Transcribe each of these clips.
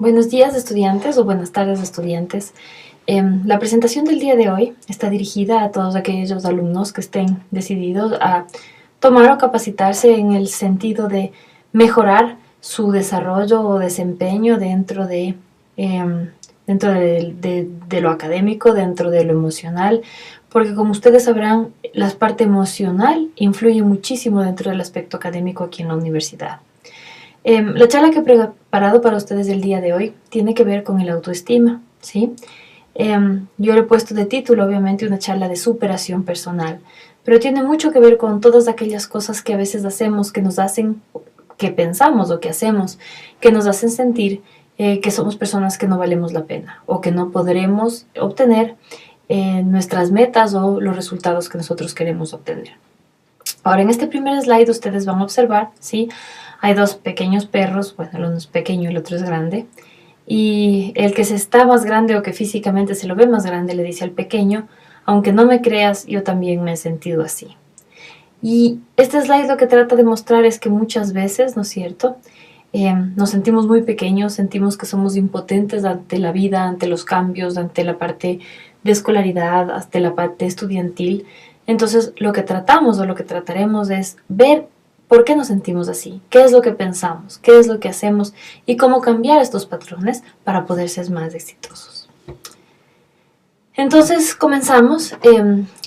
Buenos días, estudiantes, o buenas tardes, estudiantes. La presentación del día de hoy está dirigida a todos aquellos alumnos que estén decididos a tomar o capacitarse en el sentido de mejorar su desarrollo o desempeño dentro de lo académico, dentro de lo emocional, porque como ustedes sabrán, la parte emocional influye muchísimo dentro del aspecto académico aquí en la universidad. La charla que he preparado para ustedes el día de hoy tiene que ver con el autoestima, ¿sí? Yo le he puesto de título, obviamente, una charla de superación personal, pero tiene mucho que ver con todas aquellas cosas que a veces hacemos, que nos hacen, que pensamos o que hacemos, que nos hacen sentir que somos personas que no valemos la pena o que no podremos obtener nuestras metas o los resultados que nosotros queremos obtener. Ahora, en este primer slide ustedes van a observar, ¿sí? Hay dos pequeños perros, bueno, el uno es pequeño y el otro es grande, y el que se está más grande o que físicamente se lo ve más grande le dice al pequeño, aunque no me creas, yo también me he sentido así. Y este slide lo que trata de mostrar es que muchas veces, ¿no es cierto?, nos sentimos muy pequeños, sentimos que somos impotentes ante la vida, ante los cambios, ante la parte de escolaridad, ante la parte estudiantil. Entonces, lo que tratamos o lo que trataremos es ver por qué nos sentimos así, qué es lo que pensamos, qué es lo que hacemos y cómo cambiar estos patrones para poder ser más exitosos. Entonces comenzamos.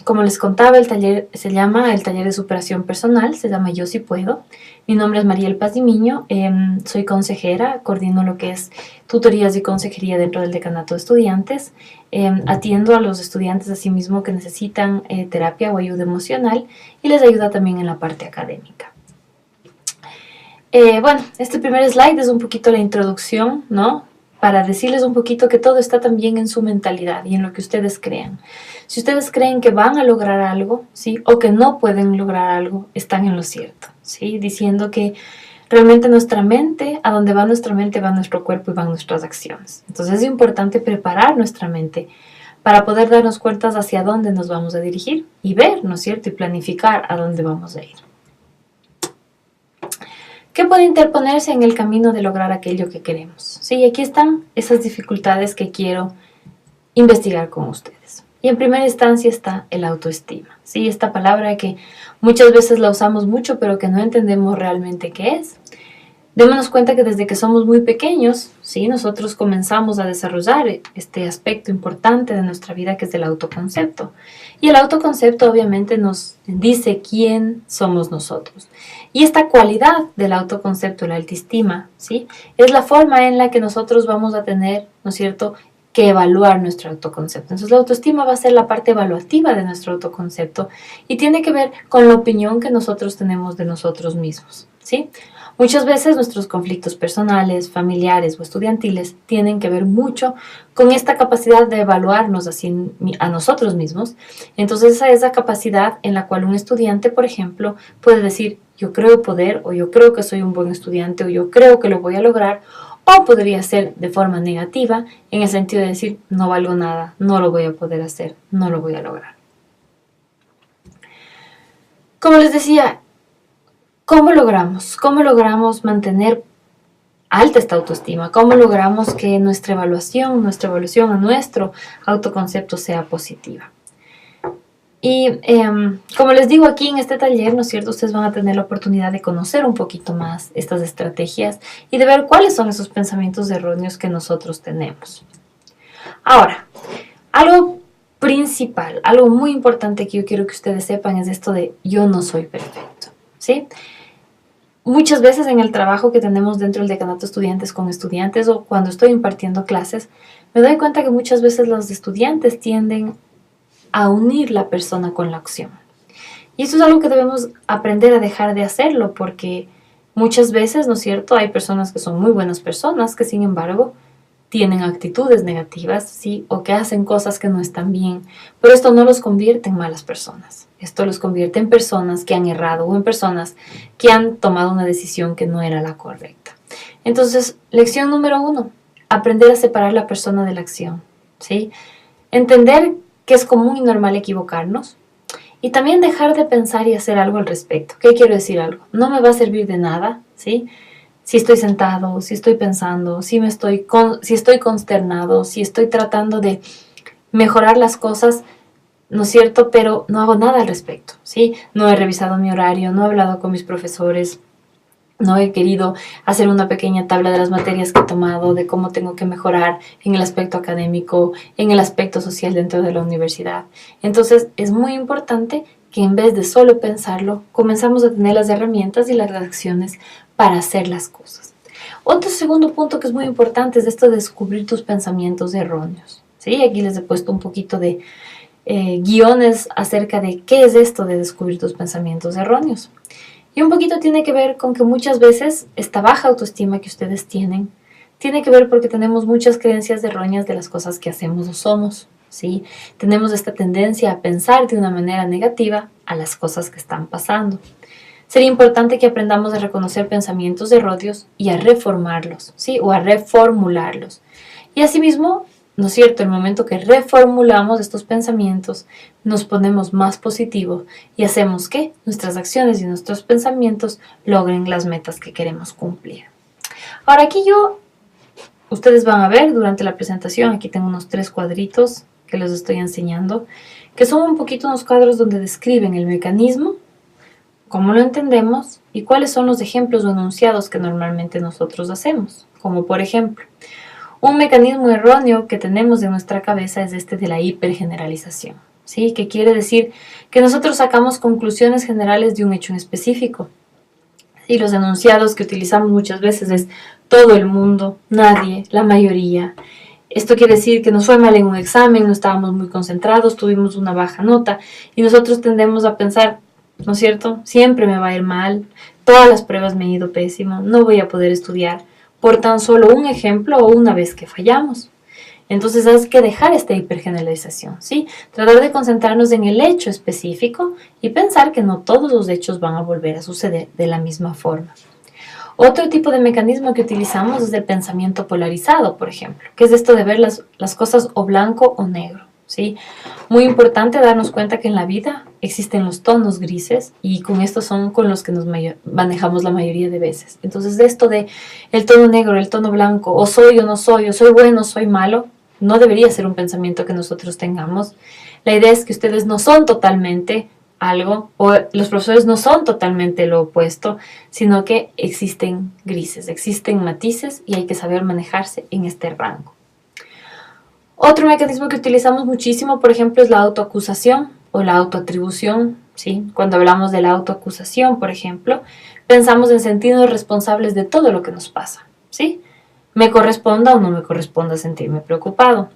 Como les contaba, el taller se llama el taller de superación personal, se llama Yo Sí Puedo. Mi nombre es Mariel Pazimiño, soy consejera, coordino lo que es tutorías y consejería dentro del decanato de estudiantes. Atiendo a los estudiantes asimismo que necesitan terapia o ayuda emocional y les ayuda también en la parte académica. Bueno, este primer slide es un poquito la introducción, ¿no?, para decirles un poquito que todo está también en su mentalidad y en lo que ustedes crean. Si ustedes creen que van a lograr algo, ¿sí?, o que no pueden lograr algo, están en lo cierto, ¿sí?, diciendo que realmente nuestra mente, a donde va nuestra mente, va nuestro cuerpo y van nuestras acciones. Entonces es importante preparar nuestra mente para poder darnos cuenta hacia dónde nos vamos a dirigir y ver, ¿no es cierto?, y planificar a dónde vamos a ir. ¿Qué puede interponerse en el camino de lograr aquello que queremos? Sí, aquí están esas dificultades que quiero investigar con ustedes. Y en primera instancia está el autoestima. Sí, esta palabra que muchas veces la usamos mucho, pero que no entendemos realmente qué es. Démonos cuenta que desde que somos muy pequeños, ¿sí?, nosotros comenzamos a desarrollar este aspecto importante de nuestra vida, que es el autoconcepto. Y el autoconcepto obviamente nos dice quién somos nosotros. Y esta cualidad del autoconcepto, la autoestima, ¿sí?, es la forma en la que nosotros vamos a tener, ¿no es cierto?, que evaluar nuestro autoconcepto. Entonces la autoestima va a ser la parte evaluativa de nuestro autoconcepto y tiene que ver con la opinión que nosotros tenemos de nosotros mismos, ¿sí? Muchas veces nuestros conflictos personales, familiares o estudiantiles tienen que ver mucho con esta capacidad de evaluarnos así a nosotros mismos. Entonces esa es la capacidad en la cual un estudiante, por ejemplo, puede decir yo creo poder, o yo creo que soy un buen estudiante, o yo creo que lo voy a lograr, o podría ser de forma negativa en el sentido de decir no valgo nada, no lo voy a poder hacer, no lo voy a lograr. Como les decía, ¿cómo logramos mantener alta esta autoestima? ¿Cómo logramos que nuestra evaluación a nuestro autoconcepto sea positiva? Y como les digo aquí en este taller, ¿no es cierto?, ustedes van a tener la oportunidad de conocer un poquito más estas estrategias y de ver cuáles son esos pensamientos erróneos que nosotros tenemos. Ahora, algo principal, algo muy importante que yo quiero que ustedes sepan es esto de yo no soy perfecto, ¿sí? Muchas veces en el trabajo que tenemos dentro del decanato de estudiantes con estudiantes o cuando estoy impartiendo clases, me doy cuenta que muchas veces los estudiantes tienden a unir la persona con la acción. Y eso es algo que debemos aprender a dejar de hacerlo porque muchas veces, ¿no es cierto?, hay personas que son muy buenas personas que sin embargo tienen actitudes negativas, ¿sí?, o que hacen cosas que no están bien, pero esto no los convierte en malas personas. Esto los convierte en personas que han errado o en personas que han tomado una decisión que no era la correcta. Entonces, lección número 1, aprender a separar la persona de la acción, ¿sí? Entender que es común y normal equivocarnos y también dejar de pensar y hacer algo al respecto. ¿Qué quiero decir algo? No me va a servir de nada, ¿sí?, si estoy sentado, si estoy pensando, si estoy consternado, si estoy tratando de mejorar las cosas, ¿no es cierto? Pero no hago nada al respecto, ¿sí? No he revisado mi horario, no he hablado con mis profesores, no he querido hacer una pequeña tabla de las materias que he tomado, de cómo tengo que mejorar en el aspecto académico, en el aspecto social dentro de la universidad. Entonces, es muy importante que en vez de solo pensarlo, comenzamos a tener las herramientas y las acciones para hacer las cosas. Otro segundo punto que es muy importante es esto de descubrir tus pensamientos erróneos. ¿Sí? Aquí les he puesto un poquito de guiones acerca de qué es esto de descubrir tus pensamientos erróneos. Y un poquito tiene que ver con que muchas veces esta baja autoestima que ustedes tienen tiene que ver porque tenemos muchas creencias erróneas de las cosas que hacemos o somos, ¿sí? Tenemos esta tendencia a pensar de una manera negativa a las cosas que están pasando. Sería importante que aprendamos a reconocer pensamientos erróneos y a reformarlos, ¿sí? O a reformularlos. Y asimismo, ¿no es cierto? El momento que reformulamos estos pensamientos, nos ponemos más positivos y hacemos que nuestras acciones y nuestros pensamientos logren las metas que queremos cumplir. Ahora aquí ustedes van a ver durante la presentación, aquí tengo unos 3 cuadritos que les estoy enseñando, que son un poquito unos cuadros donde describen el mecanismo, cómo lo entendemos y cuáles son los ejemplos o enunciados que normalmente nosotros hacemos. Como por ejemplo, un mecanismo erróneo que tenemos en nuestra cabeza es este de la hipergeneralización, ¿sí? Que quiere decir que nosotros sacamos conclusiones generales de un hecho en específico. Y los enunciados que utilizamos muchas veces es todo el mundo, nadie, la mayoría. Esto quiere decir que nos fue mal en un examen, no estábamos muy concentrados, tuvimos una baja nota y nosotros tendemos a pensar, ¿no es cierto? Siempre me va a ir mal, todas las pruebas me han ido pésimo, no voy a poder estudiar por tan solo un ejemplo o una vez que fallamos. Entonces hay que dejar esta hipergeneralización, ¿sí? Tratar de concentrarnos en el hecho específico y pensar que no todos los hechos van a volver a suceder de la misma forma. Otro tipo de mecanismo que utilizamos es el pensamiento polarizado, por ejemplo, que es esto de ver las cosas o blanco o negro, ¿sí? Muy importante darnos cuenta que en la vida existen los tonos grises y con estos son con los que nos manejamos la mayoría de veces. Entonces esto de el tono negro, el tono blanco, o soy o no soy, o soy bueno o soy malo, no debería ser un pensamiento que nosotros tengamos. La idea es que ustedes no son totalmente algo, o los profesores no son totalmente lo opuesto, sino que existen grises, existen matices y hay que saber manejarse en este rango. Otro mecanismo que utilizamos muchísimo, por ejemplo, es la autoacusación o la autoatribución, ¿sí? Cuando hablamos de la autoacusación, por ejemplo, pensamos en sentirnos responsables de todo lo que nos pasa, ¿sí? Me corresponda o no me corresponda sentirme preocupado.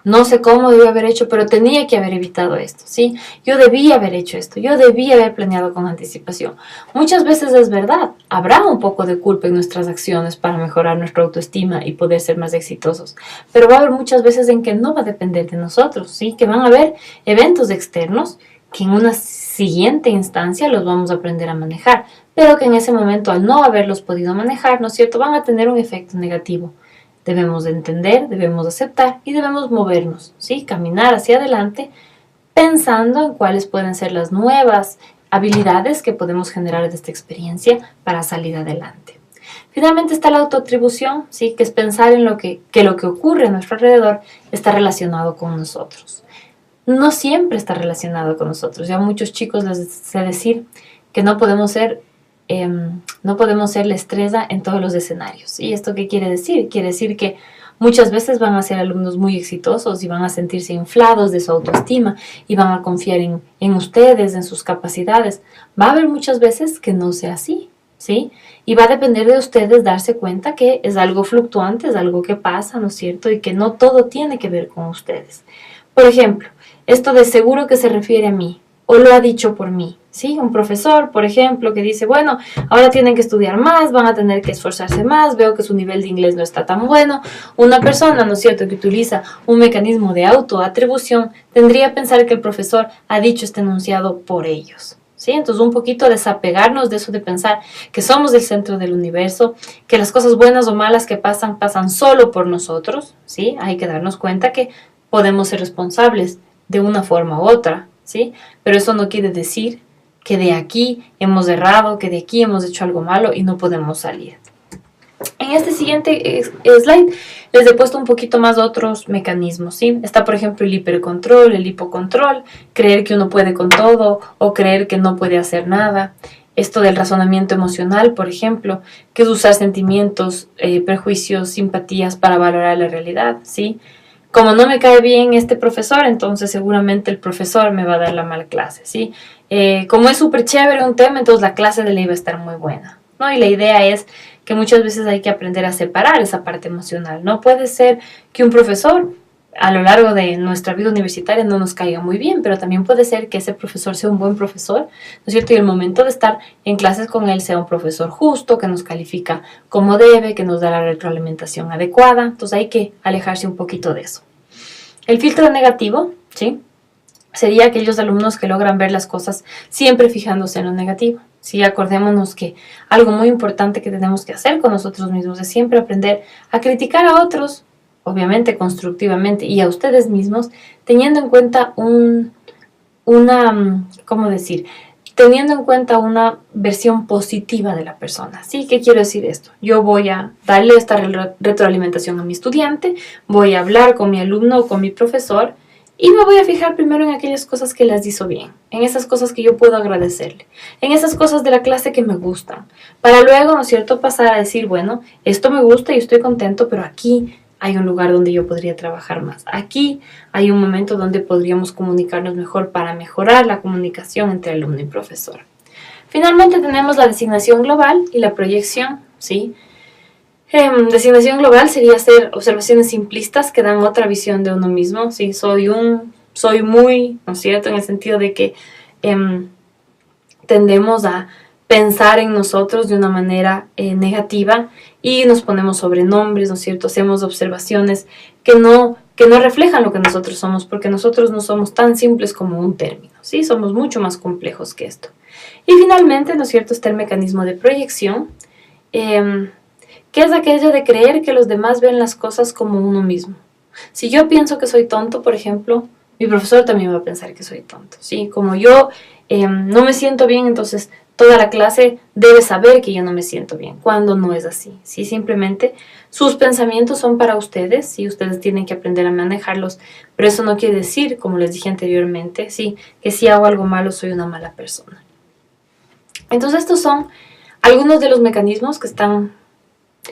No sé cómo debí haber hecho, pero tenía que haber evitado esto, ¿sí? Yo debía haber hecho esto, yo debía haber planeado con anticipación. Muchas veces es verdad, habrá un poco de culpa en nuestras acciones para mejorar nuestra autoestima y poder ser más exitosos, pero va a haber muchas veces en que no va a depender de nosotros, ¿sí? Que van a haber eventos externos que en una siguiente instancia los vamos a aprender a manejar, pero que en ese momento al no haberlos podido manejar, ¿no es cierto?, van a tener un efecto negativo. Debemos de entender, debemos aceptar y debemos movernos, ¿sí? Caminar hacia adelante pensando en cuáles pueden ser las nuevas habilidades que podemos generar de esta experiencia para salir adelante. Finalmente está la autoatribución, ¿sí? Que es pensar en lo que ocurre a nuestro alrededor está relacionado con nosotros. No siempre está relacionado con nosotros. Yo a muchos chicos les sé decir que no podemos ser la estrella en todos los escenarios. ¿Y esto qué quiere decir? Quiere decir que muchas veces van a ser alumnos muy exitosos y van a sentirse inflados de su autoestima y van a confiar en ustedes, en sus capacidades. Va a haber muchas veces que no sea así, ¿sí? Y va a depender de ustedes darse cuenta que es algo fluctuante, es algo que pasa, ¿no es cierto? Y que no todo tiene que ver con ustedes. Por ejemplo, esto de seguro que se refiere a mí o lo ha dicho por mí. ¿Sí? Un profesor, por ejemplo, que dice, bueno, ahora tienen que estudiar más, van a tener que esforzarse más, veo que su nivel de inglés no está tan bueno. Una persona, ¿no es cierto?, que utiliza un mecanismo de autoatribución, tendría que pensar que el profesor ha dicho este enunciado por ellos. ¿Sí? Entonces, un poquito desapegarnos de eso de pensar que somos el centro del universo, que las cosas buenas o malas que pasan solo por nosotros, ¿sí? Hay que darnos cuenta que podemos ser responsables de una forma u otra, ¿sí? Pero eso no quiere decir que de aquí hemos errado, que de aquí hemos hecho algo malo y no podemos salir. En este siguiente slide les he puesto un poquito más otros mecanismos, ¿sí? Está, por ejemplo, el hipercontrol, el hipocontrol, creer que uno puede con todo o creer que no puede hacer nada. Esto del razonamiento emocional, por ejemplo, que es usar sentimientos, prejuicios, simpatías para valorar la realidad, ¿sí? Como no me cae bien este profesor, entonces seguramente el profesor me va a dar la mala clase, ¿sí? Como es súper chévere un tema, entonces la clase de ley va a estar muy buena, ¿no? Y la idea es que muchas veces hay que aprender a separar esa parte emocional. No puede ser que un profesor a lo largo de nuestra vida universitaria no nos caiga muy bien, pero también puede ser que ese profesor sea un buen profesor, ¿no es cierto? Y el momento de estar en clases con él sea un profesor justo, que nos califica como debe, que nos da la retroalimentación adecuada. Entonces hay que alejarse un poquito de eso. El filtro negativo, ¿sí? Sería aquellos alumnos que logran ver las cosas siempre fijándose en lo negativo. Sí, acordémonos que algo muy importante que tenemos que hacer con nosotros mismos es siempre aprender a criticar a otros, obviamente constructivamente, y a ustedes mismos, teniendo en cuenta ¿cómo decir? Teniendo en cuenta una versión positiva de la persona. ¿Sí? ¿Qué quiero decir esto? Yo voy a darle esta retroalimentación a mi estudiante, voy a hablar con mi alumno o con mi profesor, y me voy a fijar primero en aquellas cosas que las hizo bien, en esas cosas que yo puedo agradecerle, en esas cosas de la clase que me gustan, para luego, ¿no es cierto?, pasar a decir, bueno, esto me gusta y estoy contento, pero aquí hay un lugar donde yo podría trabajar más. Aquí hay un momento donde podríamos comunicarnos mejor para mejorar la comunicación entre alumno y profesor. Finalmente tenemos la designación global y la proyección, ¿sí? Designación global sería hacer observaciones simplistas que dan otra visión de uno mismo. Sí, soy muy, ¿no es cierto? En el sentido de que tendemos a pensar en nosotros de una manera negativa y nos ponemos sobrenombres, ¿no es cierto? Hacemos observaciones que no reflejan lo que nosotros somos, porque nosotros no somos tan simples como un término, ¿sí? Somos mucho más complejos que esto. Y finalmente, ¿no es cierto?, está el mecanismo de proyección, que es aquello de creer que los demás ven las cosas como uno mismo. Si yo pienso que soy tonto, por ejemplo, mi profesor también va a pensar que soy tonto, ¿sí? Como yo no me siento bien, entonces toda la clase debe saber que yo no me siento bien, cuando no es así, ¿sí? Simplemente sus pensamientos son para ustedes, ¿sí? Ustedes tienen que aprender a manejarlos, pero eso no quiere decir, como les dije anteriormente, ¿sí?, que si hago algo malo soy una mala persona. Entonces estos son algunos de los mecanismos que están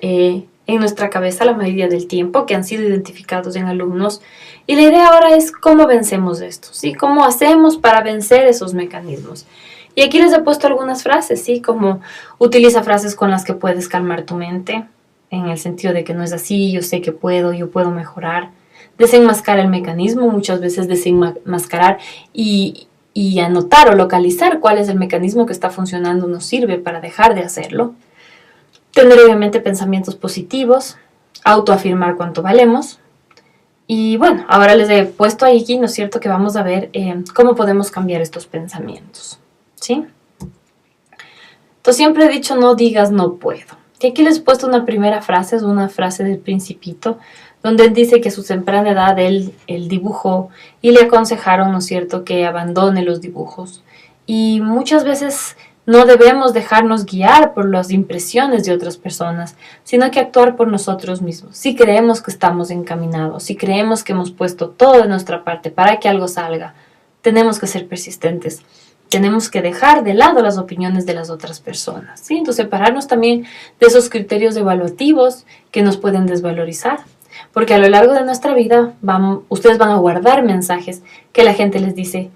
en nuestra cabeza la mayoría del tiempo, que han sido identificados en alumnos, y la idea ahora es cómo vencemos esto, ¿sí? ¿Cómo hacemos para vencer esos mecanismos? Y aquí les he puesto algunas frases, ¿sí? Como utiliza frases con las que puedes calmar tu mente, en el sentido de que no es así, yo sé que puedo, yo puedo mejorar. Desenmascara el mecanismo, muchas veces desenmascarar y anotar o localizar cuál es el mecanismo que está funcionando nos sirve para dejar de hacerlo. Tener obviamente pensamientos positivos, autoafirmar cuánto valemos. Y bueno, ahora les he puesto aquí, ¿no es cierto?, que vamos a ver cómo podemos cambiar estos pensamientos, ¿sí? Entonces siempre he dicho, no digas no puedo. Y aquí les he puesto una primera frase, es una frase del Principito, donde él dice que a su temprana edad él dibujó y le aconsejaron, ¿no es cierto?, que abandone los dibujos. Y muchas veces no debemos dejarnos guiar por las impresiones de otras personas, sino que actuar por nosotros mismos. Si creemos que estamos encaminados, si creemos que hemos puesto todo de nuestra parte para que algo salga, tenemos que ser persistentes. Tenemos que dejar de lado las opiniones de las otras personas, ¿sí? Entonces, separarnos también de esos criterios evaluativos que nos pueden desvalorizar. Porque a lo largo de nuestra vida, ustedes van a guardar mensajes que la gente les dice,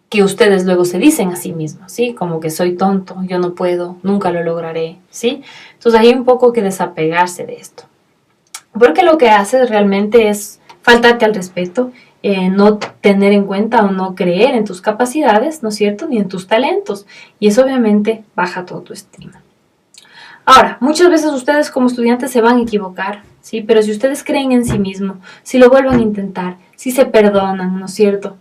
que ustedes luego se dicen a sí mismos, ¿sí? Como que soy tonto, yo no puedo, nunca lo lograré, ¿sí? Entonces hay un poco que desapegarse de esto. Porque lo que haces realmente es faltarte al respeto, no tener en cuenta o no creer en tus capacidades, ¿no es cierto?, ni en tus talentos. Y eso obviamente baja tu autoestima. Ahora, muchas veces ustedes como estudiantes se van a equivocar, ¿sí? Pero si ustedes creen en sí mismos, si lo vuelven a intentar, si se perdonan, ¿no es cierto?,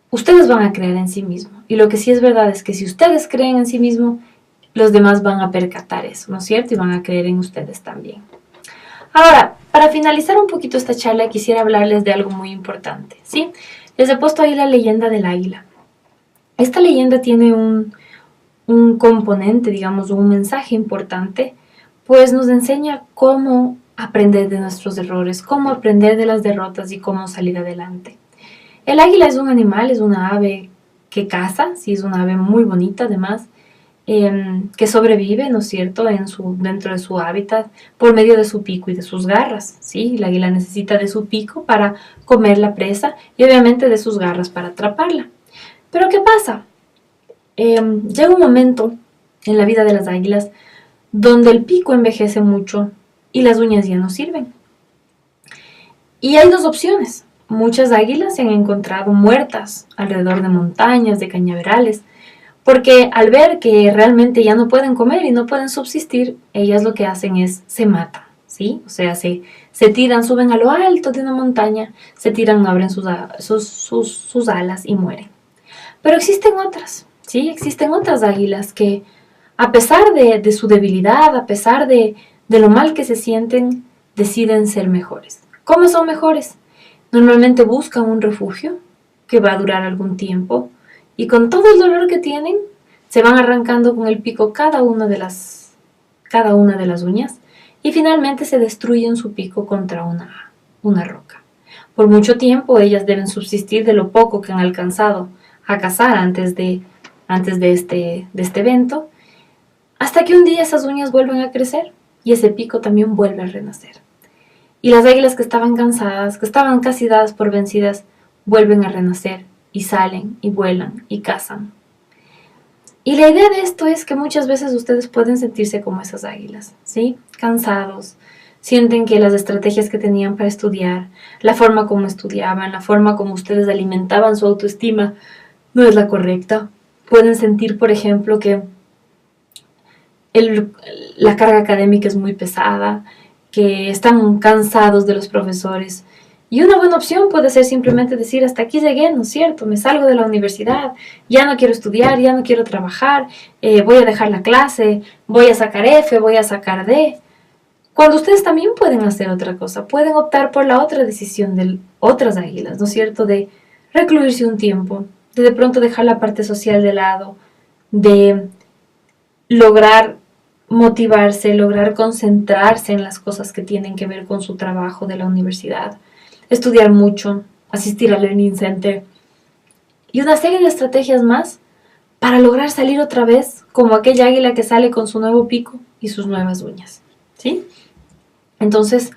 ustedes van a creer en sí mismos. Y lo que sí es verdad es que si ustedes creen en sí mismos, los demás van a percatar eso, ¿no es cierto? Y van a creer en ustedes también. Ahora, para finalizar un poquito esta charla, quisiera hablarles de algo muy importante, ¿sí? Les he puesto ahí la leyenda del águila. Esta leyenda tiene un componente, digamos, un mensaje importante, pues nos enseña cómo aprender de nuestros errores, cómo aprender de las derrotas y cómo salir adelante. El águila es un animal, es una ave que caza, sí, es una ave muy bonita además, que sobrevive, ¿no es cierto?, dentro de su hábitat por medio de su pico y de sus garras, ¿sí? El águila necesita de su pico para comer la presa y obviamente de sus garras para atraparla. Pero ¿qué pasa? Llega un momento en la vida de las águilas donde el pico envejece mucho y las uñas ya no sirven. Y hay dos opciones. Muchas águilas se han encontrado muertas alrededor de montañas, de cañaverales, porque al ver que realmente ya no pueden comer y no pueden subsistir, ellas lo que hacen es se matan, ¿sí? O sea, se tiran, suben a lo alto de una montaña, se tiran, no abren sus alas y mueren. Pero existen otras, ¿sí? Existen otras águilas que, a pesar de su debilidad, a pesar de lo mal que se sienten, deciden ser mejores. ¿Cómo son mejores? Normalmente buscan un refugio que va a durar algún tiempo y con todo el dolor que tienen, se van arrancando con el pico cada una de las uñas y finalmente se destruyen su pico contra una roca. Por mucho tiempo ellas deben subsistir de lo poco que han alcanzado a cazar antes de este evento, hasta que un día esas uñas vuelven a crecer y ese pico también vuelve a renacer. Y las águilas que estaban cansadas, que estaban casi dadas por vencidas, vuelven a renacer y salen y vuelan y cazan. Y la idea de esto es que muchas veces ustedes pueden sentirse como esas águilas, ¿sí? Cansados, sienten que las estrategias que tenían para estudiar, la forma como estudiaban, la forma como ustedes alimentaban su autoestima, no es la correcta. Pueden sentir, por ejemplo, que la carga académica es muy pesada, que están cansados de los profesores. Y una buena opción puede ser simplemente decir, hasta aquí llegué, ¿no es cierto? Me salgo de la universidad, ya no quiero estudiar, ya no quiero trabajar, voy a dejar la clase, voy a sacar F, voy a sacar D. Cuando ustedes también pueden hacer otra cosa, pueden optar por la otra decisión de otras águilas, ¿no es cierto? De recluirse un tiempo, de pronto dejar la parte social de lado, de lograr motivarse, lograr concentrarse en las cosas que tienen que ver con su trabajo de la universidad, estudiar mucho, asistir al Learning Center y una serie de estrategias más para lograr salir otra vez como aquella águila que sale con su nuevo pico y sus nuevas uñas, ¿sí? Entonces,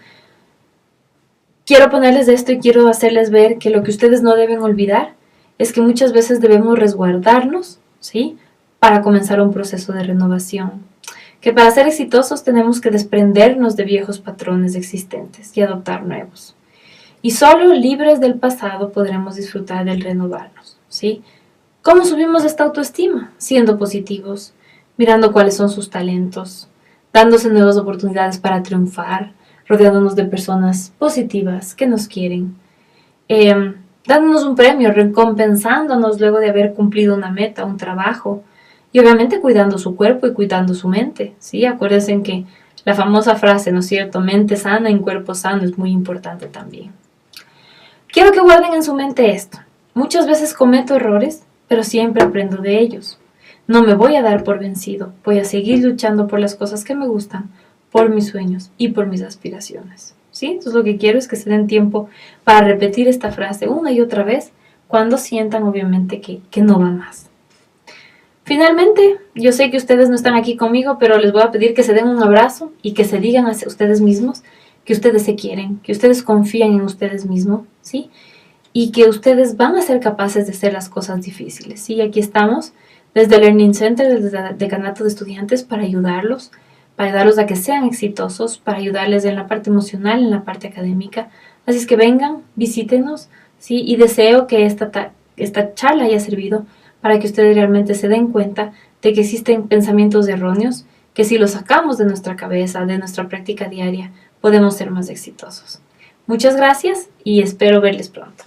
quiero ponerles esto y quiero hacerles ver que lo que ustedes no deben olvidar es que muchas veces debemos resguardarnos, ¿sí?, para comenzar un proceso de renovación. Que para ser exitosos tenemos que desprendernos de viejos patrones existentes y adoptar nuevos. Y solo libres del pasado podremos disfrutar del renovarnos, ¿sí? ¿Cómo subimos esta autoestima? Siendo positivos, mirando cuáles son sus talentos, dándose nuevas oportunidades para triunfar, rodeándonos de personas positivas que nos quieren, dándonos un premio, recompensándonos luego de haber cumplido una meta, un trabajo, y obviamente cuidando su cuerpo y cuidando su mente, ¿sí? Acuérdense que la famosa frase, ¿no es cierto?, mente sana en cuerpo sano, es muy importante también. Quiero que guarden en su mente esto. Muchas veces cometo errores, pero siempre aprendo de ellos. No me voy a dar por vencido, voy a seguir luchando por las cosas que me gustan, por mis sueños y por mis aspiraciones, ¿sí? Entonces lo que quiero es que se den tiempo para repetir esta frase una y otra vez cuando sientan obviamente que no va más. Finalmente, yo sé que ustedes no están aquí conmigo, pero les voy a pedir que se den un abrazo y que se digan a ustedes mismos que ustedes se quieren, que ustedes confían en ustedes mismos, ¿sí? Y que ustedes van a ser capaces de hacer las cosas difíciles, ¿sí? Aquí estamos desde el Learning Center, desde el Decanato de Estudiantes, para ayudarlos a que sean exitosos, para ayudarles en la parte emocional, en la parte académica. Así es que vengan, visítenos, ¿sí? Y deseo que esta charla haya servido para que ustedes realmente se den cuenta de que existen pensamientos erróneos, que si los sacamos de nuestra cabeza, de nuestra práctica diaria, podemos ser más exitosos. Muchas gracias y espero verles pronto.